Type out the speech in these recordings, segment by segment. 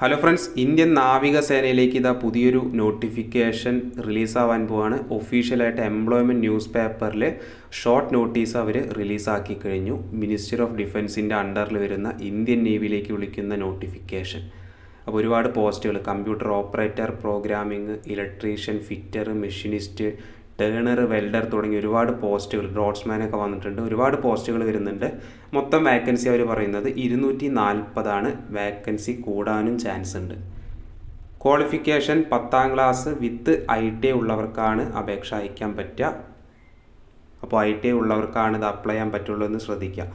Hello friends, Indian നാവികസേനയിലേക്ക് ഇതാ പുതിയൊരു notification റിലീസാവാൻ പോവാണ്. ഒഫീഷ്യലായിട്ട് എംപ്ലോയ്മെൻറ്റ് ന്യൂസ് പേപ്പറിൽ ഷോർട്ട് നോട്ടീസ് അവർ റിലീസാക്കി കഴിഞ്ഞു. മിനിസ്റ്റർ ഓഫ് ഡിഫൻസിൻ്റെ അണ്ടറിൽ വരുന്ന ഇന്ത്യൻ നേവിയിലേക്ക് വിളിക്കുന്ന നോട്ടിഫിക്കേഷൻ. അപ്പോൾ ഒരുപാട് പോസ്റ്റുകൾ, computer operator, programming, electrician, fitter, machinist, turner, welder തുടങ്ങി ഒരുപാട് പോസ്റ്റുകൾ, ഡ്രോട്ട്സ്മാനൊക്കെ വന്നിട്ടുണ്ട്. ഒരുപാട് പോസ്റ്റുകൾ വരുന്നുണ്ട്. മൊത്തം വാക്കൻസി അവർ പറയുന്നത് 240 വാക്കൻസി കൂടാനും ചാൻസ് ഉണ്ട്. ക്വാളിഫിക്കേഷൻ 10ാം ക്ലാസ് വിത്ത് ITI ഉള്ളവർക്കാണ് അപേക്ഷ അയക്കാൻ പറ്റുക. അപ്പോൾ ITI ഉള്ളവർക്കാണ് ഇത് അപ്ലൈ ചെയ്യാൻ പറ്റുള്ളൂ എന്ന് ശ്രദ്ധിക്കുക.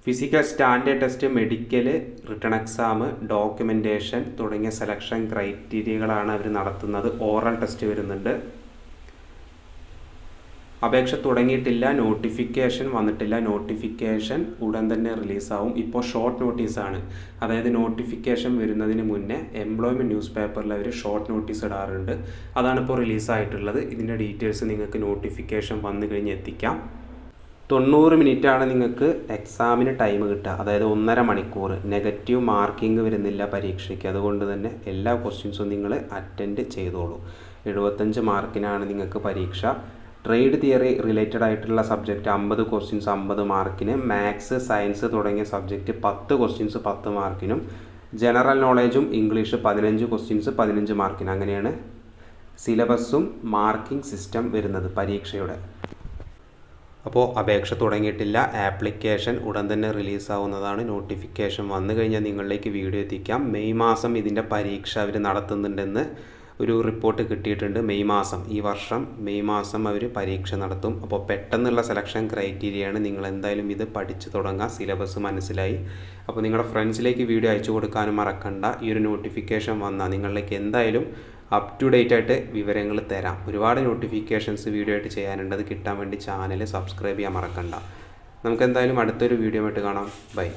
Physical standard test, medical, written exam, documentation തുടങ്ങിയ സെലക്ഷൻ ക്രൈറ്റീരിയകളാണ് അവർ നടത്തുന്നത്. ഓറൽ ടെസ്റ്റ് വരുന്നുണ്ട്. അപേക്ഷ തുടങ്ങിയിട്ടില്ല, നോട്ടിഫിക്കേഷൻ വന്നിട്ടില്ല. നോട്ടിഫിക്കേഷൻ ഉടൻ തന്നെ റിലീസാവും. ഇപ്പോൾ ഷോർട്ട് നോട്ടീസാണ്. അതായത് നോട്ടിഫിക്കേഷൻ വരുന്നതിന് മുന്നേ എംപ്ലോയ്മെൻറ്റ് ന്യൂസ് പേപ്പറിൽ അവർ ഷോർട്ട് നോട്ടീസ് ഇടാറുണ്ട്. അതാണ് ഇപ്പോൾ റിലീസായിട്ടുള്ളത്. ഇതിൻ്റെ ഡീറ്റെയിൽസ് നിങ്ങൾക്ക് നോട്ടിഫിക്കേഷൻ വന്നു കഴിഞ്ഞ് എത്തിക്കാം. 90 മിനിറ്റാണ് നിങ്ങൾക്ക് എക്സാമിന് ടൈം കിട്ടുക. അതായത് 1.5 മണിക്കൂർ. നെഗറ്റീവ് മാർക്കിംഗ് വരുന്നില്ല പരീക്ഷയ്ക്ക്. അതുകൊണ്ട് തന്നെ എല്ലാ ക്വസ്റ്റ്യൻസും നിങ്ങൾ അറ്റൻഡ് ചെയ്തോളൂ. 75 മാർക്കിനാണ് നിങ്ങൾക്ക് പരീക്ഷ. ട്രേഡ് തിയറി റിലേറ്റഡ് ആയിട്ടുള്ള സബ്ജക്റ്റ് 50 ക്വസ്റ്റ്യൻസ് 50 മാർക്കിന്. മാത്സ്, സയൻസ് തുടങ്ങിയ സബ്ജക്റ്റ് 10 ക്വസ്റ്റ്യൻസ് 10 മാർക്കിനും. ജനറൽ നോളേജും ഇംഗ്ലീഷ് 15 ക്വസ്റ്റ്യൻസ് 15 മാർക്കിന്. അങ്ങനെയാണ് സിലബസും മാർക്കിംഗ് സിസ്റ്റം വരുന്നത് പരീക്ഷയുടെ. അപ്പോൾ അപേക്ഷ തുടങ്ങിയിട്ടില്ല. ആപ്ലിക്കേഷൻ ഉടൻ തന്നെ റിലീസാവുന്നതാണ്. നോട്ടിഫിക്കേഷൻ വന്നു കഴിഞ്ഞാൽ നിങ്ങളിലേക്ക് വീഡിയോ എത്തിക്കാം. മെയ് മാസം ഇതിൻ്റെ പരീക്ഷ അവർ നടത്തുന്നുണ്ടെന്ന് ഒരു റിപ്പോർട്ട് കിട്ടിയിട്ടുണ്ട്. ഈ വർഷം മെയ് മാസം അവർ പരീക്ഷ നടത്തും. അപ്പോൾ പെട്ടെന്നുള്ള സെലക്ഷൻ ക്രൈറ്റീരിയയാണ്. നിങ്ങൾ എന്തായാലും ഇത് പഠിച്ചു തുടങ്ങുക. സിലബസ് മനസ്സിലായി. അപ്പോൾ നിങ്ങളുടെ ഫ്രണ്ട്സിലേക്ക് വീഡിയോ അയച്ചു കൊടുക്കാനും മറക്കണ്ട. ഈ ഒരു നോട്ടിഫിക്കേഷൻ വന്നാൽ നിങ്ങളിലേക്ക് എന്തായാലും അപ് ടു ഡേറ്റ് ആയിട്ട് വിവരങ്ങൾ തരാം. ഒരുപാട് നോട്ടിഫിക്കേഷൻസ് വീഡിയോ ആയിട്ട് ചെയ്യാനുണ്ട്. അത് കിട്ടാൻ വേണ്ടി ചാനൽ സബ്സ്ക്രൈബ് ചെയ്യാൻ മറക്കണ്ട. നമുക്ക് എന്തായാലും അടുത്തൊരു വീഡിയോ ആയിട്ട് കാണാം. ബൈ.